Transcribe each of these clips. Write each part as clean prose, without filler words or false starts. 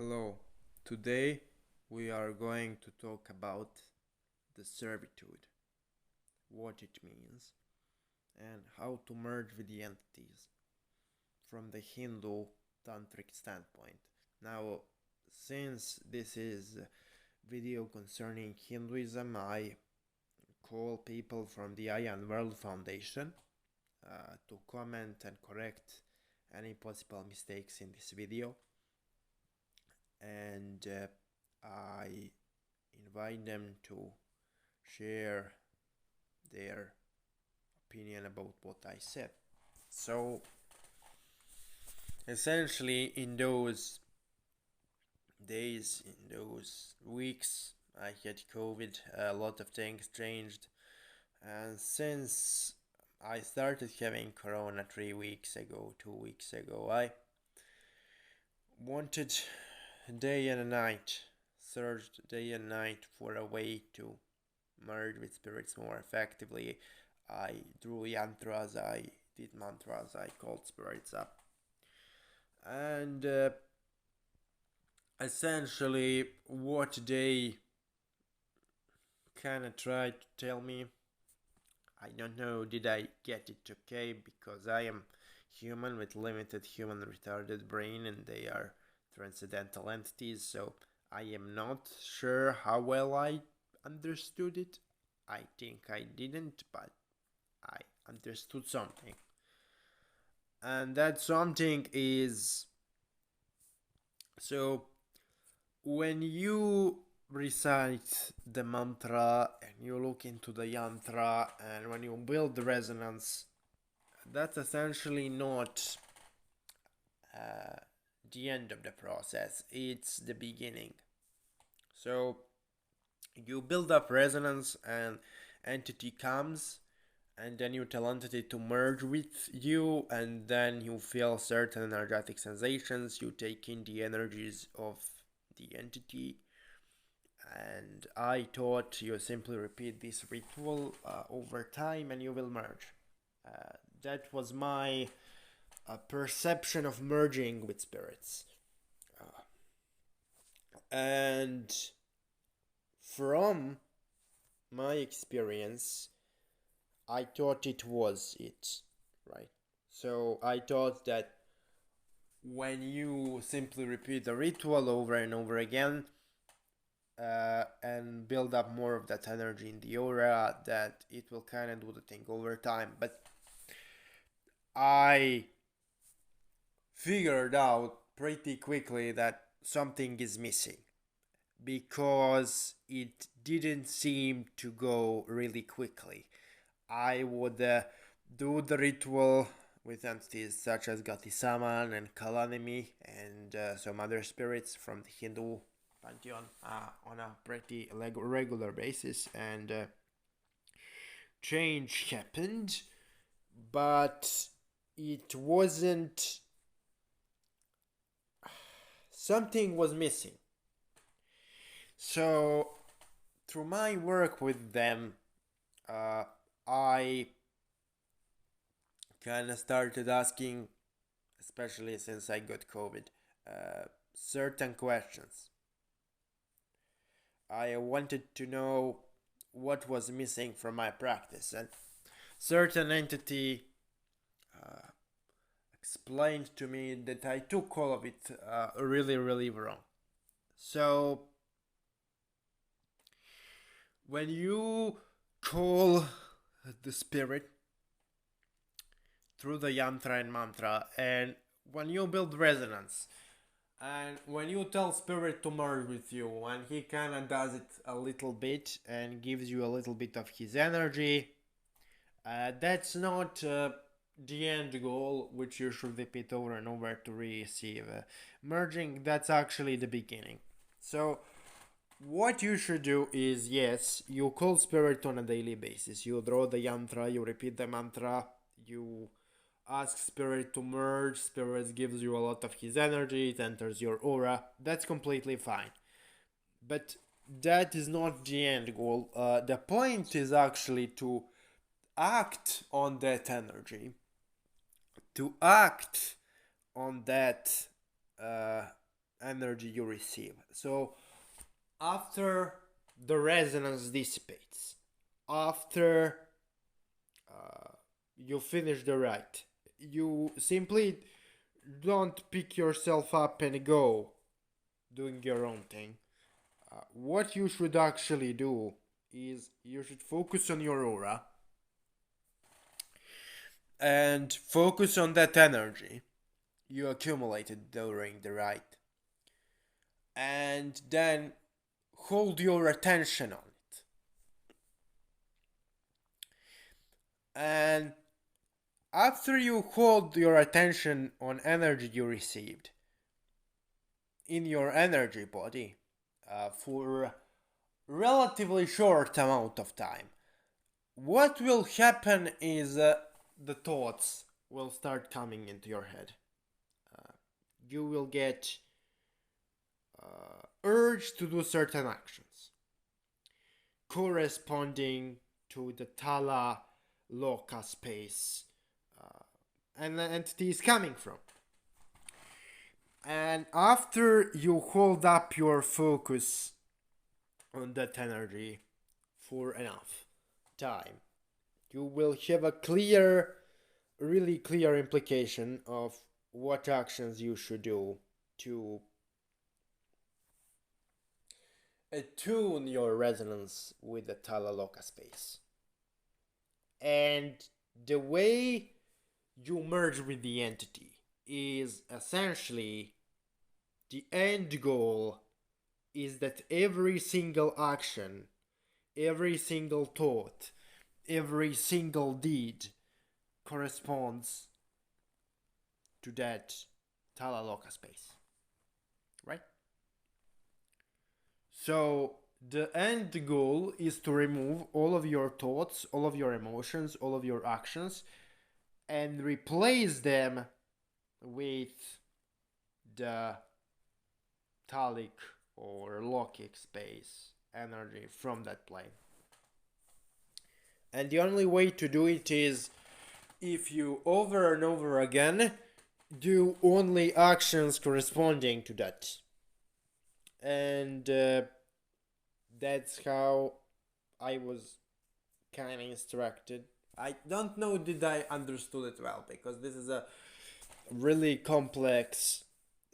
Hello, today we are going to talk about the servitude, what it means, and how to merge with the entities from the Hindu Tantric standpoint. Now, since this is a video concerning Hinduism, I call people from the Eye and World Foundation to comment and correct any possible mistakes in this video, and I invite them to share their opinion about what I said. So, essentially, in those days, in those weeks, I had COVID, a lot of things changed, and since I started having corona 3 weeks ago, 2 weeks ago, I wanted day and night, searched day and night for a way to merge with spirits more effectively. I drew yantras, I did mantras, I called spirits up. And essentially, what they kind of tried to tell me, I don't know, did I get it okay? Because I am human with limited human retarded brain and they are transcendental entities, so I am not sure how well I understood it. I think I didn't, but I understood something. And that something is, so when you recite the mantra and you look into the yantra and when you build the resonance, that's essentially not the end of the process, it's the beginning. So you build up resonance and entity comes, and then you tell entity to merge with you, and then you feel certain energetic sensations, you take in the energies of the entity, and I thought you simply repeat this ritual over time and you will merge. That was my perception of merging with spirits. And from my experience, I thought it was it, right? So I thought that when you simply repeat the ritual over and over again and build up more of that energy in the aura, that it will kind of do the thing over time. But I figured out pretty quickly that something is missing because it didn't seem to go really quickly. I would do the ritual with entities such as Gati-saman and Kalanimi and some other spirits from the Hindu pantheon on a pretty regular basis, and change happened, but it wasn't. Something was missing. So, through my work with them, I kind of started asking, especially since I got COVID, certain questions. I wanted to know what was missing from my practice, and certain entity explained to me that I took all of it really wrong. So when you call the spirit through the yantra and mantra, and when you build resonance, and when you tell spirit to merge with you, and he kind of does it a little bit and gives you a little bit of his energy, that's not the end goal, which you should repeat over and over to receive merging. That's actually the beginning. So what you should do is, yes, you call spirit on a daily basis. You draw the yantra, you repeat the mantra, you ask spirit to merge. Spirit gives you a lot of his energy, it enters your aura. That's completely fine. But that is not the end goal. The point is actually to act on that energy, to act on that energy you receive. So after the resonance dissipates, after you finish the rite, you simply don't pick yourself up and go doing your own thing. What you should actually do is you should focus on your aura and focus on that energy you accumulated during the rite, and then hold your attention on it. And after you hold your attention on energy you received in your energy body for a relatively short amount of time, what will happen is the thoughts will start coming into your head. You will get urge to do certain actions corresponding to the Tala Loka space and the entity is coming from. And after you hold up your focus on that energy for enough time, you will have a really clear implication of what actions you should do to attune your resonance with the Talaloka space. And the way you merge with the entity is essentially the end goal is that every single action, every single thought, every single deed corresponds to that Talaloka space. Right? So the end goal is to remove all of your thoughts, all of your emotions, all of your actions, and replace them with the Talic or Lokic space energy from that plane. And the only way to do it is if you over and over again do only actions corresponding to that. And that's how I was kind of instructed. I don't know did I understood it well, because this is a really complex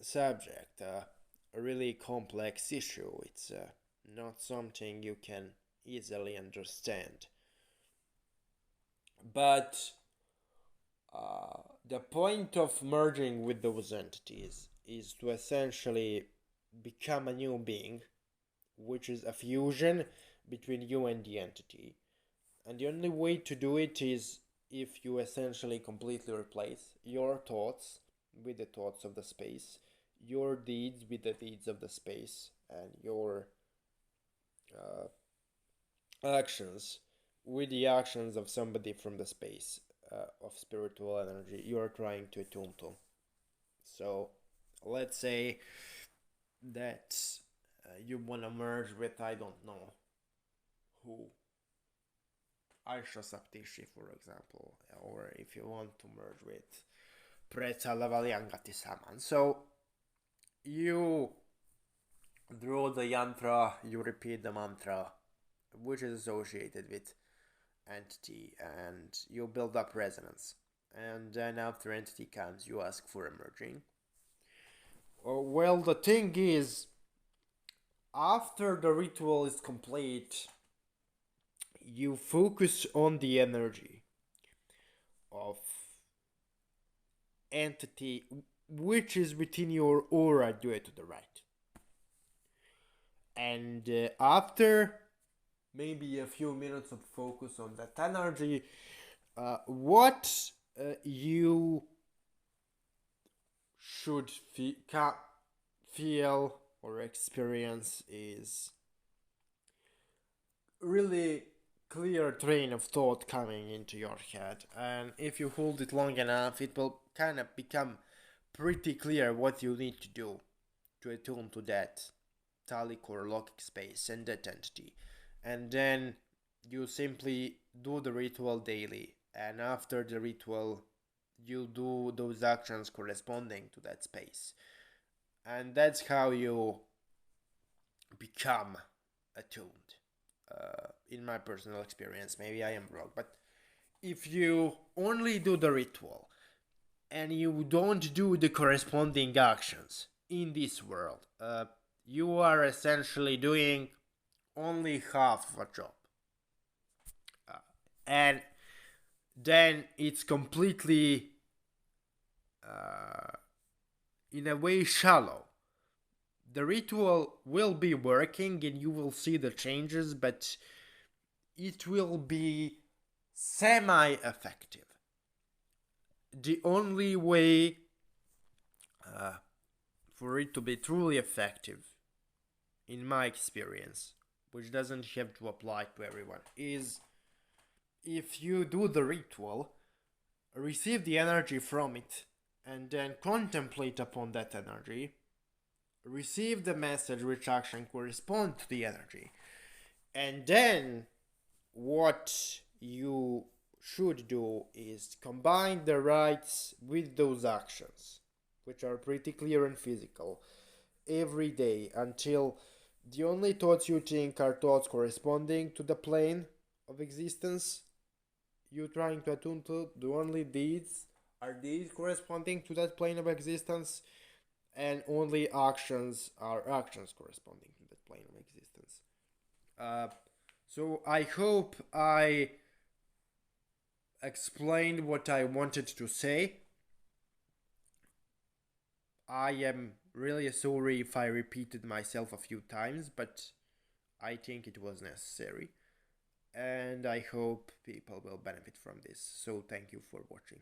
subject, a really complex issue. It's not something you can easily understand. But the point of merging with those entities is to essentially become a new being, which is a fusion between you and the entity. And the only way to do it is if you essentially completely replace your thoughts with the thoughts of the space, your deeds with the deeds of the space, and your actions with the actions of somebody from the space of spiritual energy you're trying to attune to. So let's say that you want to merge with, I don't know who, Aisha Saptishi, for example, or if you want to merge with Preta Lavaliangati Saman. So you draw the yantra, you repeat the mantra which is associated with entity, and you build up resonance. And then after entity comes, you ask for a merging. Well, the thing is, after the ritual is complete, you focus on the energy of entity which is within your aura due to the rite. And after maybe a few minutes of focus on that energy, what you should feel or experience is really clear train of thought coming into your head, and if you hold it long enough it will kind of become pretty clear what you need to do to attune to that Talic or Lokic space and that entity. And then you simply do the ritual daily, and after the ritual you do those actions corresponding to that space. And that's how you become attuned. In my personal experience, maybe I am wrong, but if you only do the ritual and you don't do the corresponding actions in this world, you are essentially doing only half of a job. And then it's completely, in a way, shallow. The ritual will be working and you will see the changes, but it will be semi effective. The only way for it to be truly effective, in my experience, which doesn't have to apply to everyone, is if you do the ritual, receive the energy from it, and then contemplate upon that energy, receive the message which action corresponds to the energy, and then what you should do is combine the rites with those actions, which are pretty clear and physical, every day until the only thoughts you think are thoughts corresponding to the plane of existence you're trying to attune to. The only deeds are deeds corresponding to that plane of existence, and only actions are actions corresponding to that plane of existence. So I hope I explained what I wanted to say. I am really sorry if I repeated myself a few times, but I think it was necessary. And I hope people will benefit from this. So thank you for watching.